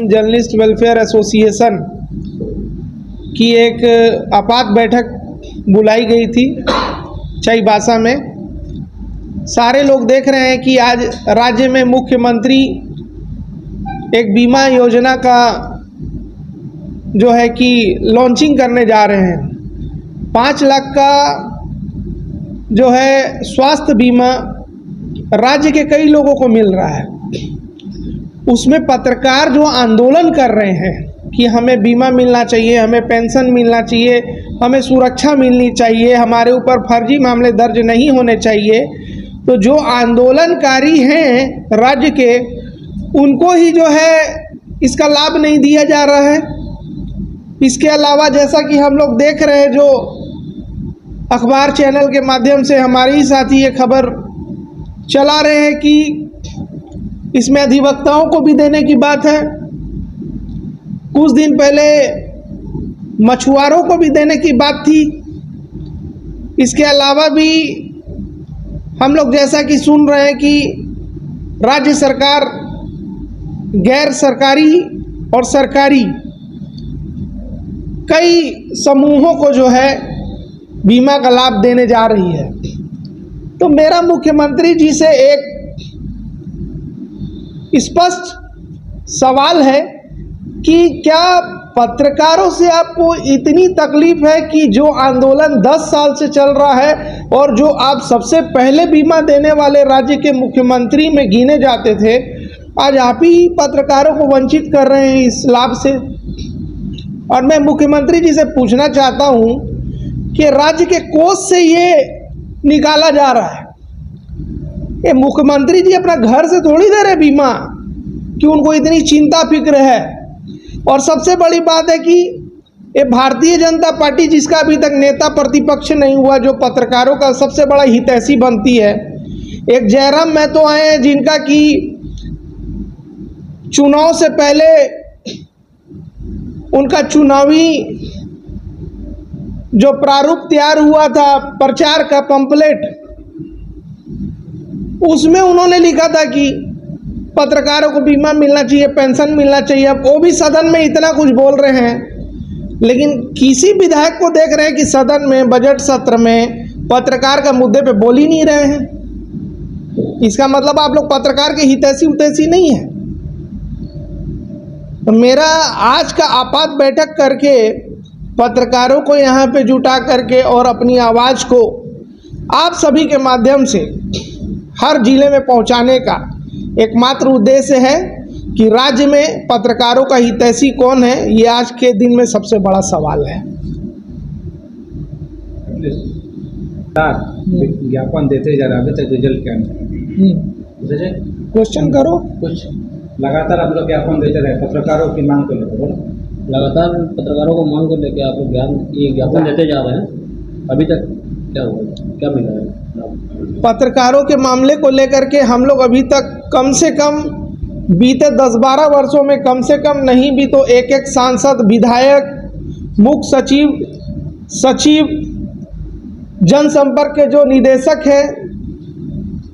Journalist welfare association की एक आपात बैठक बुलाई गई थी चाईबासा में। सारे लोग देख रहे हैं कि आज राज्य में मुख्यमंत्री एक बीमा योजना का जो है कि लॉन्चिंग करने जा रहे हैं। 5 लाख का जो है स्वास्थ्य बीमा राज्य के कई लोगों को मिल रहा है। उसमें पत्रकार जो आंदोलन कर रहे हैं कि हमें बीमा मिलना चाहिए, हमें पेंशन मिलना चाहिए, हमें सुरक्षा मिलनी चाहिए, हमारे ऊपर फर्जी मामले दर्ज नहीं होने चाहिए, तो जो आंदोलनकारी हैं राज्य के, उनको ही जो है इसका लाभ नहीं दिया जा रहा है। इसके अलावा जैसा कि हम लोग देख रहे हैं, जो अखबार चैनल के माध्यम से हमारे ही साथी ये खबर चला रहे हैं कि इसमें अधिवक्ताओं को भी देने की बात है, कुछ दिन पहले मछुआरों को भी देने की बात थी। इसके अलावा भी हम लोग जैसा कि सुन रहे हैं कि राज्य सरकार गैर सरकारी और सरकारी कई समूहों को जो है बीमा का लाभ देने जा रही है। तो मेरा मुख्यमंत्री जी से एक स्पष्ट सवाल है कि क्या पत्रकारों से आपको इतनी तकलीफ है कि जो आंदोलन 10 साल से चल रहा है और जो आप सबसे पहले बीमा देने वाले राज्य के मुख्यमंत्री में गिने जाते थे, आज आप ही पत्रकारों को वंचित कर रहे हैं इस लाभ से। और मैं मुख्यमंत्री जी से पूछना चाहता हूं कि राज्य के कोष से ये निकाला जा रहा है, ये मुख्यमंत्री जी अपना घर से थोड़ी दे रहे बीमा कि उनको इतनी चिंता फिक्र है। और सबसे बड़ी बात है कि ये भारतीय जनता पार्टी, जिसका अभी तक नेता प्रतिपक्ष नहीं हुआ, जो पत्रकारों का सबसे बड़ा हितैषी बनती है, एक जयराम महतो आए हैं जिनका कि चुनाव से पहले उनका चुनावी जो प्रारूप तैयार हुआ था प्रचार का पंपलेट, उसमें उन्होंने लिखा था कि पत्रकारों को बीमा मिलना चाहिए, पेंशन मिलना चाहिए। अब वो भी सदन में इतना कुछ बोल रहे हैं, लेकिन किसी विधायक को देख रहे हैं कि सदन में बजट सत्र में पत्रकार का मुद्दे पे बोल ही नहीं रहे हैं। इसका मतलब आप लोग पत्रकार के हितैषी उतैषी नहीं है। तो मेरा आज का आपात बैठक करके पत्रकारों को यहाँ पे जुटा करके और अपनी आवाज़ को आप सभी के माध्यम से हर जिले में पहुँचाने का एकमात्र उद्देश्य है कि राज्य में पत्रकारों का हितैषी कौन है, ये आज के दिन में सबसे बड़ा सवाल है। ज्ञापन देते जा रहे, अभी तक रिजल्ट क्या है? क्वेश्चन करो। कुछ लगातार आप लोग ज्ञापन देते रहे पत्रकारों की मांग को लेकर, बोलो। लगातार पत्रकारों को मांग को लेकर आप लोग ज्ञापन देते जा रहे हैं, अभी तक क्या हुआ, क्या मिला है? पत्रकारों के मामले को लेकर के हम लोग अभी तक कम से कम बीते 10-12 वर्षों में कम से कम नहीं भी तो एक सांसद, विधायक, मुख्य सचिव, जनसंपर्क के जो निदेशक हैं,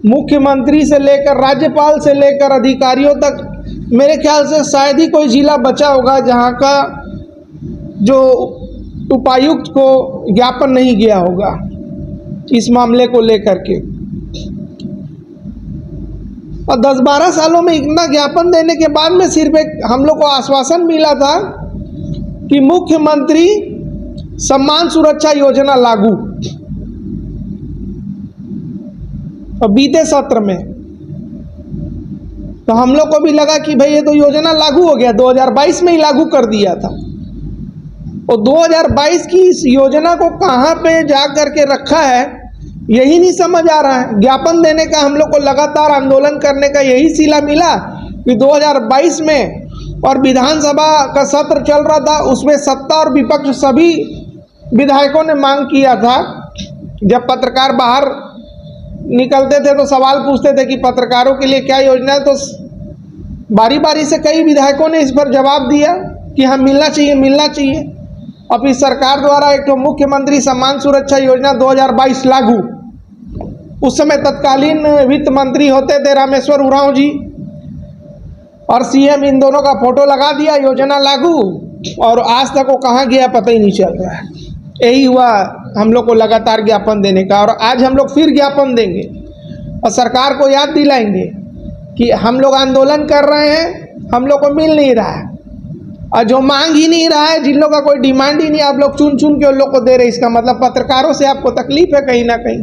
मुख्यमंत्री से लेकर राज्यपाल से लेकर अधिकारियों तक, मेरे ख्याल से शायद ही कोई जिला बचा होगा जहां का जो उपायुक्त को ज्ञापन नहीं गया होगा इस मामले को लेकर के। और 10-12 सालों में इतना ज्ञापन देने के बाद में सिर्फ एक हम लोग को आश्वासन मिला था कि मुख्यमंत्री सम्मान सुरक्षा योजना लागू। और बीते सत्र में तो हम लोग को भी लगा कि भाई ये तो योजना लागू हो गया, 2022 में ही लागू कर दिया था। और 2022 की इस योजना को कहाँ पे जा करके रखा है यही नहीं समझ आ रहा है। ज्ञापन देने का हम लोग को लगातार आंदोलन करने का यही सिला मिला कि 2022 में और विधानसभा का सत्र चल रहा था, उसमें सत्ता और विपक्ष सभी विधायकों ने मांग किया था, जब पत्रकार बाहर निकलते थे तो सवाल पूछते थे कि पत्रकारों के लिए क्या योजना है, तो बारी बारी से कई विधायकों ने इस पर जवाब दिया कि हम मिलना चाहिए। अब इस सरकार द्वारा एक तो मुख्यमंत्री सम्मान सुरक्षा योजना 2022 लागू, उस समय तत्कालीन वित्त मंत्री होते थे रामेश्वर उरांव जी, और सीएम इन दोनों का फोटो लगा दिया, योजना लागू, और आज तक वो कहाँ गया पता ही नहीं चल रहा है। यही हुआ हम लोग को लगातार ज्ञापन देने का, और आज हम लोग फिर ज्ञापन देंगे और सरकार को याद दिलाएंगे कि हम लोग आंदोलन कर रहे हैं, हम लोग को मिल नहीं रहा है, और जो मांग ही नहीं रहा है, जिन लोगों का कोई डिमांड ही नहीं, आप लोग चुन चुन के उन लोग को दे रहे हैं। इसका मतलब पत्रकारों से आपको तकलीफ है कहीं ना कहीं।